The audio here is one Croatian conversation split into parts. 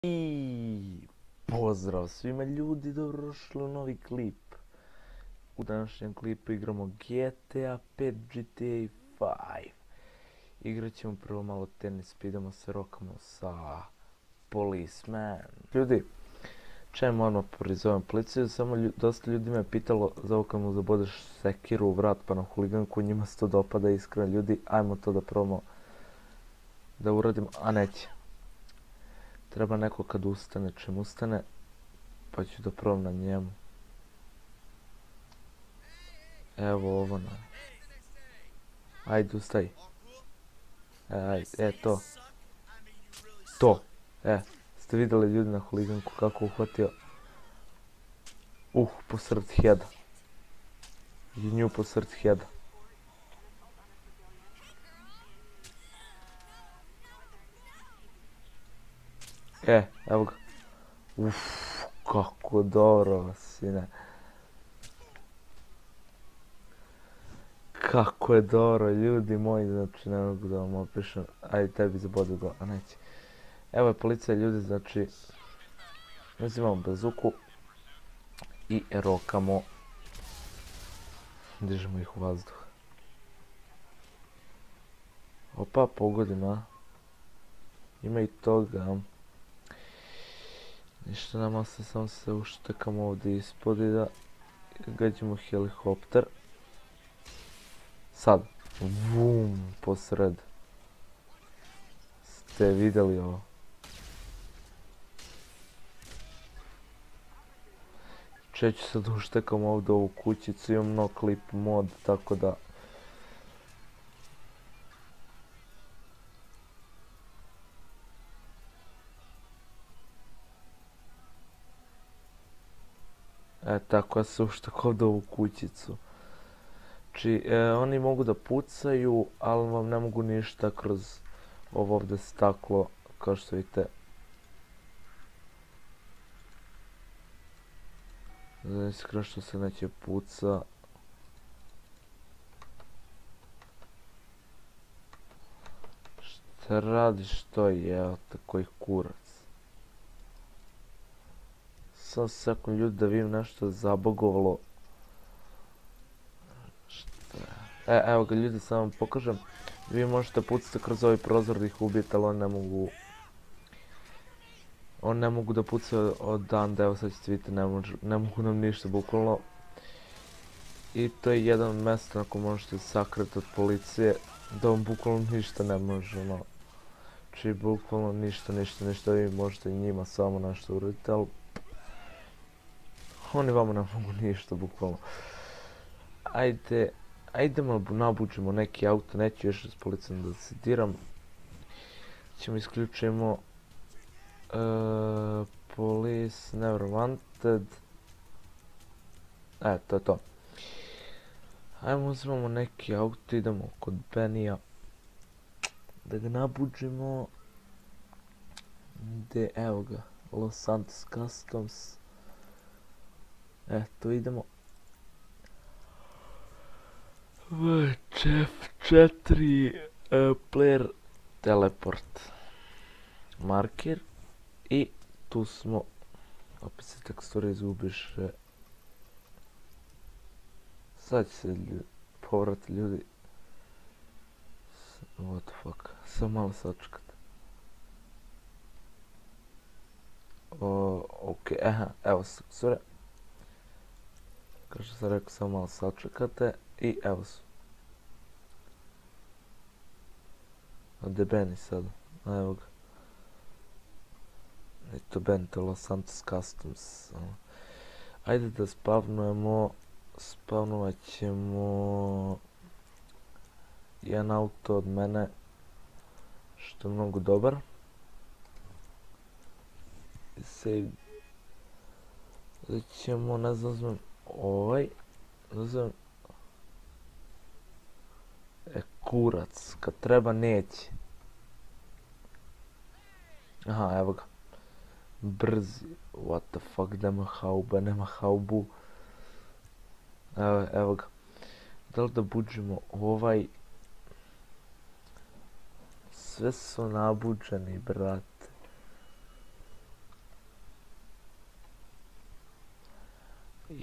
I pozdrav svima ljudi, dobrodošli u novi klip. U današnjem klipu igramo GTA 5 GTA 5. Igrat ćemo prvo malo tenis, pa idemo se rokamo sa Policeman. Ljudi, čajmo odmah prizovem policiju, samo dosta ljudi me pitalo za ovo kad mu zabodeš sekiru u vrat pa na huliganku, njima se to dopada iskreno. Ljudi, ajmo to da probamo da uradimo, a neće. Treba neko kad ustane, čim ustane, pa ću da probam na njemu. Evo ovo na. Ajde, ustaj. Ajde, to. To. Ste vidjeli ljudi na huliganku kako uhvatio? Posred heda. I nju posred heda. Evo ga. Kako dobro, sine. Kako je dobro, ljudi moji, znači ne mogu da vam opišem. Ajde, tebi zabodu go, a neće. Evo je policija, ljudi, znači uzimamo bazuku i rokamo. Dižemo ih u vazduh. Opa, pogodim, a? Ima i toga. Ništa nama se, samo se uštekamo ovdje ispod i da gađamo helikopter. Sad. Vum, posred. Ste vidjeli ovo? Čeću sad uštekam ovdje ovu kućicu, imam no clip mod, tako da... Tako ja se uštekam ovdje ovu kućicu. Znači, oni mogu da pucaju, ali vam ne mogu ništa kroz ovo ovdje staklo, kao što vidite. Znači, kroz što se neće puca. Šta radiš, to je, takoj kurac. Sam sekund, ljudi, da vidim nešto zabogovalo. Evo ga, ljudi, samo vam pokažem. Vi možete pucati kroz ovaj prozor da ih ubijete, ali oni ne mogu... Oni ne mogu da pucaju od dan, da evo sad ćete vidjeti, ne mogu nam ništa, bukvalno. I to je jedan od mjesta na kojem možete sakriti od policije, da vam bukvalno ništa ne može, no. Znači, bukvalno ništa, vi možete njima samo nešto uraditi, ali... Oni vama ne mogu ništa, bukvalno. Ajdemo nabuđemo neki auto, neću još s policijom da se diram. Ćemo isključimo Police Never Wanted. To je to. Ajmo uzmemo neki auto, idemo kod Benija. Da ga nabuđimo. Evo ga, Los Santos Customs. Tu idemo. F4 player teleport marker i tu smo. Opet se tekstura izgubiše. Sad će se povrati, ljudi. What the fuck, samo malo sačekati. Ok, evo se teksture. Kao što sam rekao, samo malo sačekate i evo su. Gdje Benny sad? Evo ga. I to Benny, to Los Santos Customs. Ajde da spavnujemo. Spavnovat ćemo jedan auto od mene, što je mnogo dobar. Save. Da ćemo, ne znam, ovaj. Ne znam. Kurac, kad treba neće. Aha, evo ga. Brzi, what the fuck, nema haubu. Evo ga. Da li da buđemo ovaj? Sve su nabuđeni, brate.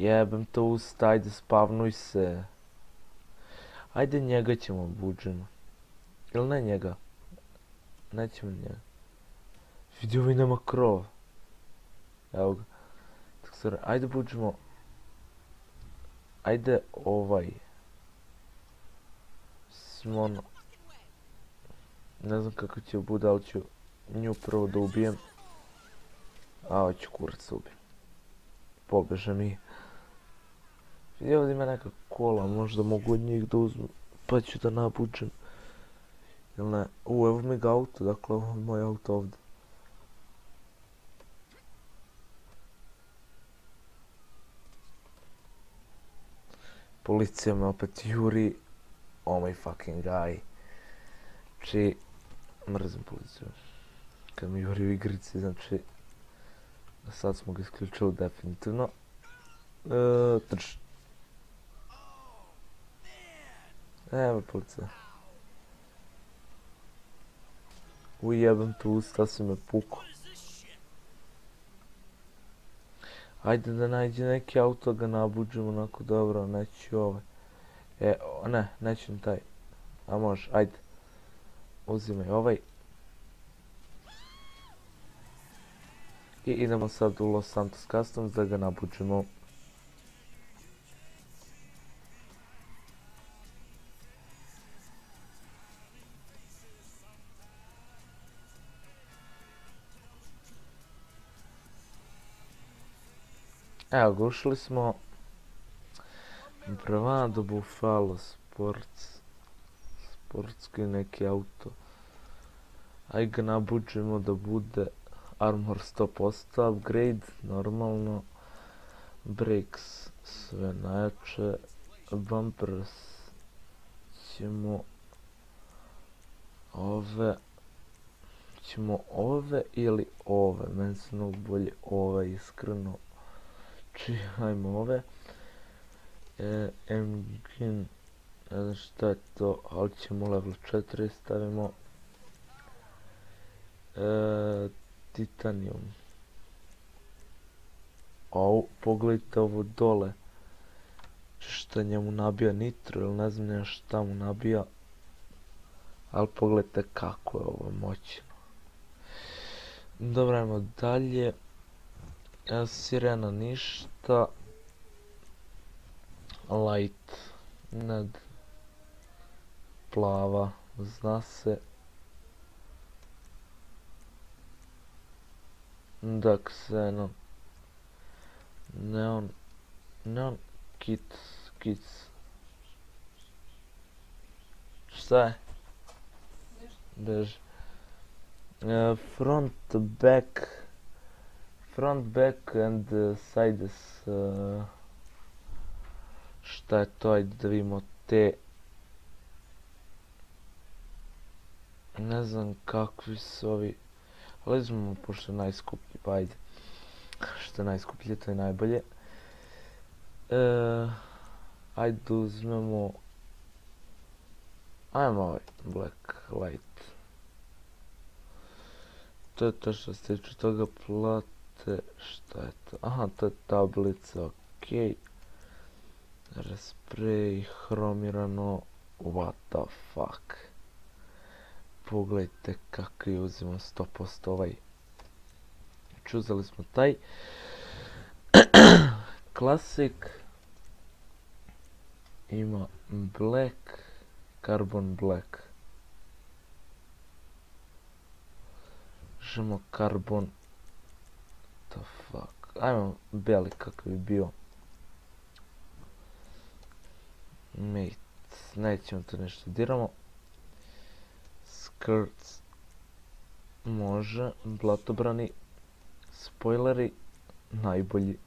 Jebem to usta, ajde spavnuj se. Ajde njega ćemo buđeno. Ili ne njega? Nećemo njega. Vidi ovaj nema krov. Evo ga. Ajde buđemo. Ajde ovaj. Smono. Ne znam kako će bude, ali ću nju prvo da ubijem. A hoću kurac da ubijem. Pobeže mi. Vidi ovdje ima neka kola, možda mogu od njih da uzmu. Pa ću da nabuđem. Ili ne? Evo mi ga auto, dakle ovo je moj auto ovdje. Policija me opet juri. Oh my fucking guy. Znači, mrzim policiju. Kad mi juri u igrici, znači... Sad smo ga isključili definitivno. Trč. Evo policija. Ujebem tu usta, si me puko. Ajde da nađe neki auto, ga nabuđemo onako dobro, neću ovaj. Ne, neću taj. A može, ajde. Uzimaj ovaj. I idemo sad u Los Santos Customs da ga nabuđemo. Evo ga, ušli smo. Bravado Buffalo Sports. Sportski neki auto. Ajde ga nabuđemo da bude Armor 100% upgrade, normalno. Brakes sve najjače. Bumpers ćemo ove ili ove, meni su mnogo bolje ove, iskreno. Ajmo ove. Engine, ne znam šta je to, ali ćemo level 4 stavimo. Titanium. Pogledajte ovo dole. Šta njemu nabija nitro ili ne znam nema šta mu nabija. Ali pogledajte kako je ovo moćno. Dobro, ajmo dalje. Sirena ništa. Light. Nad. Plava. Zna se. Xenon. Neon kits. Šta je? Beži. Front back and sides. Šta je to? Ajde da vidimo te. Ne znam kakvi su ovi. Ali uzmemo pošto je najskuplji, pa ajde. Što je najskuplje, to je najbolje. Ajde uzmemo. Ajmo ovaj black light. To je to što se tiče toga plate. Šta je to? Aha, to je tablica, okej. Respray, hromirano. What the fuck. Pogledajte kako je uzimam 100% ovaj. Uzeli smo taj. Classic. Ima black. Carbon black. Žemo carbon. The fuck. Ajmo beli kako bi bio. Mate. Nećemo to nešto diramo. Skirts. Može. Blatobrani. Spoileri. Najbolji.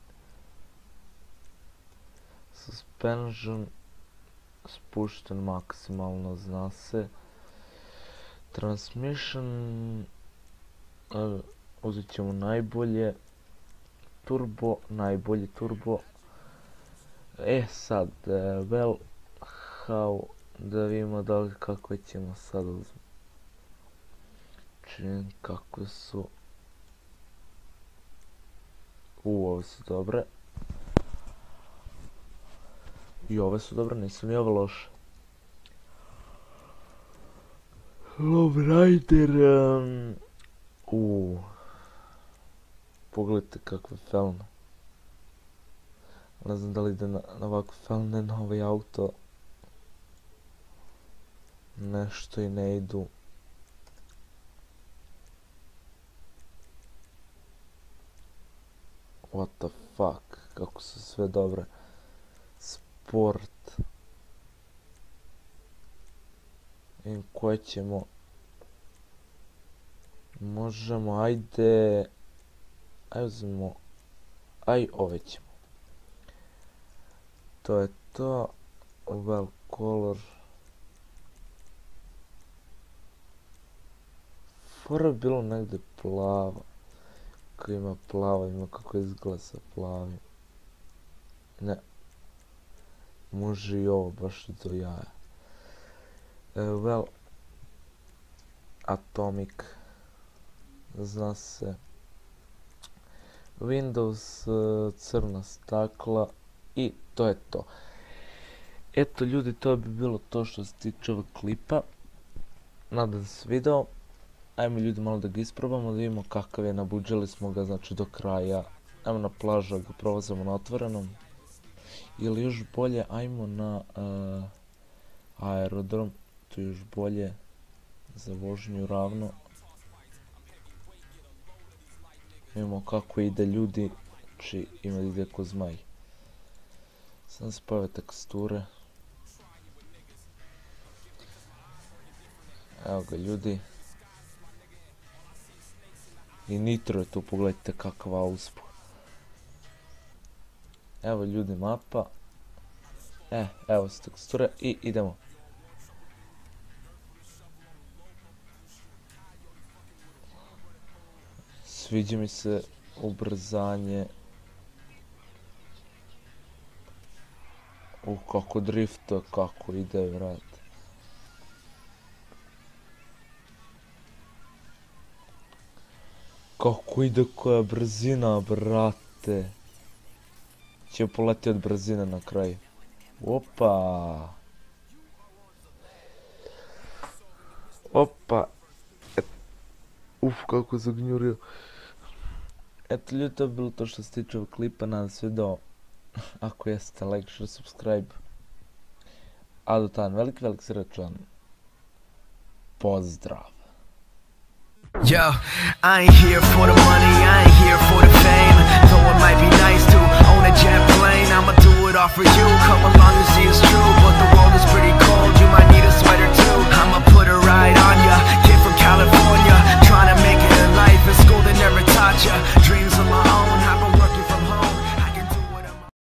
Suspension. Spušten maksimalno, zna se. Transmission. Uzet ćemo najbolje. Turbo. Najbolji turbo. Sad. Well. How. Da vidimo da li kako ćemo sad uzeti. Čim kako su. Ovo su dobre. I ove su dobre, nisu ni ove loše. Lowrider, pogledajte kakve felne. Ne znam da li ide na ovakve felne, na ovaj auto. Nešto i ne idu. What the fuck, kako su sve dobre. Sport. I koje ćemo... Možemo, ajde... Ajde uzmemo... Aj, ove ćemo. To je to. Well color. Fora bi bilo negdje plavo. Kako ima plavo, ima kako izgleda sa plavim. Ne. Može i ovo, baš do jaja. Well. Atomic. Zna se. Windows, crna stakla. I to je to. Eto ljudi, to bi bilo to što se tiče ovog klipa. Nadam se video. Ajmo ljudi malo da ga isprobamo, da vidimo kakav je, nabuđali smo ga znači do kraja. Ajmo na plažu, ga provozamo na otvorenom. Ili još bolje, ajmo na aerodrom, tu još bolje za vožnju ravno. Vidimo kako ide ljudi, či ima ide ko zmaj. Sam se pojave teksture. Evo ga ljudi. I nitro je tu, pogledajte kakva uspa. Evo ljudi mapa. Evo su teksture i idemo. Sviđa mi se ubrzanje. Kako drifta, kako ide vrat. Kako ide koja brzina, brate. Će poleti od brzine na kraju. Opa. Opa. Kako zagnjurio. Eto ljudi, to bi bilo to što se tiče ovog klipa. Nadam se video. Ako jeste, like, share, subscribe. A do tada, velik srećan. Pozdrav. Yo, I ain't here for the money, I ain't here for the fame. Though it might be nice to own a jet plane, I'ma do it all for you. Come along and see it's true, but the world is pretty cold. You might need